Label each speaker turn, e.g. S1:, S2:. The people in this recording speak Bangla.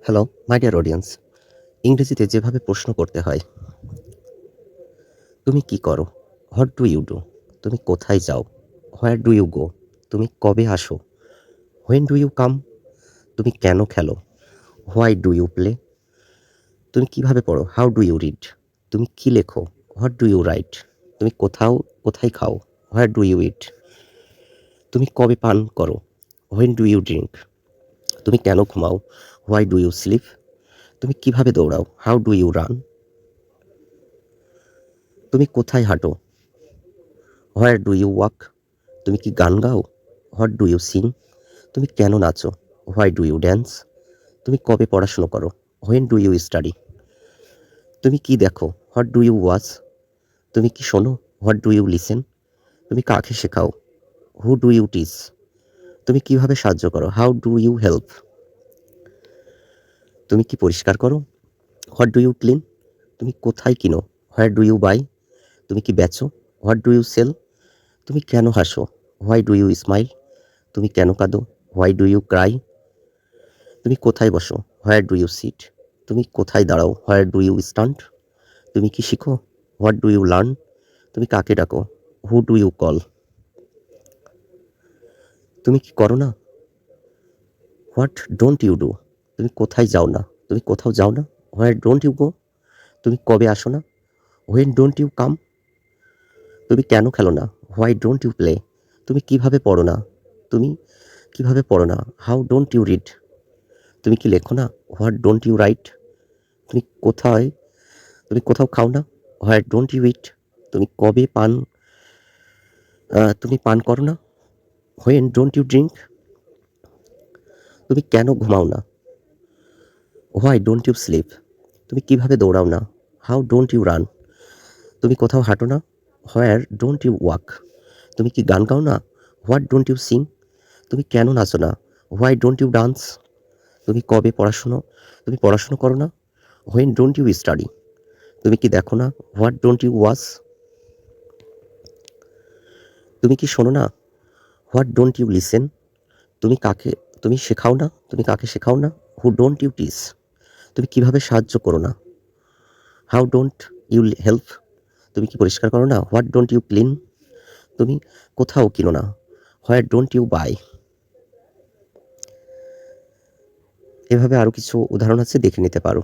S1: Hello, my dear audience. ইংরেজিতে যেভাবে প্রশ্ন করতে হয়, তুমি কি করো? What do you do? তুমি কোথায় যাও? Where do you go? তুমি কবে আসো? When do you come? তুমি কেন খেলো? Why do you play? তুমি কিভাবে পড়ো? How do you read? তুমি কি লেখো? What do you write? তুমি কোথায় খাও? Where do you eat? তুমি কবে পান করো? When do you drink? তুমি কেন ঘুমাও? Why do you sleep? তুমি কিভাবে দৌড়াও? How do you run? তুমি কোথায় হাঁটো? Where do you walk? তুমি কি গান গাও? What do you sing? তুমি কেন নাচো? Why do you dance? তুমি কবে পড়াশুনো করো? When do you study? তুমি কি দেখো? What do you watch? তুমি কি শোনো? What do you listen? তুমি কাকে শেখাও? Who do you teach? তুমি কিভাবে সাহায্য করো? How do you help? তুমি কি পরিষ্কার করো? What do you clean? তুমি কোথায় কিনো? Where do you buy? তুমি কি বেচো? What do you sell? তুমি কেন হাসো? Why do you smile? তুমি কেন কাঁদো? Why do you cry? তুমি কোথায় বসো? Where do you sit? তুমি কোথায় দাঁড়াও? Where do you stand? তুমি কি শিখো? What do you learn? তুমি কাকে ডাকো? Who do you call? তুমি কি করো না? What don't you do? তুমি কোথায় যাও না? তুমি কোথাও যাও না? Where don't you go? তুমি কবে আসো না? When don't you come? তুমি কেন খেলো না? Why don't you play? তুমি কিভাবে পড়ো না? তুমি কিভাবে পড়ো না? How don't you read? তুমি কি লেখো না? What don't you write? তুমি কোথায় তুমি কোথাও খাও না? Where don't you eat? তুমি কবে তুমি পান করো না? When don't you drink? তুমি কেন ঘুমাও না? Why don't you sleep? তুমি কিভাবে দৌড়াও না? How don't you run? তুমি কোথাও হাঁটো না? Where don't you walk? তুমি কি গান গাও না? What don't you sing? তুমি কেন নাচো না? Why don't you dance? তুমি কবে তুমি পড়াশুনো করো না? When don't you study? তুমি কি দেখো না? What don't you watch? তুমি কি শোনো না? What don't you listen? তুমি কাকে তুমি শেখাও না? তুমি কাকে শেখাও না? Who don't you teach? তুমি কিভাবে সাহায্য করো না? How don't you help? তুমি কি পরিষ্কার করো না? What don't you clean? তুমি কোথাও কিনো না? Where don't you buy? এভাবে আরো কিছু উদাহরণ আছে, দেখে নিতে পারো।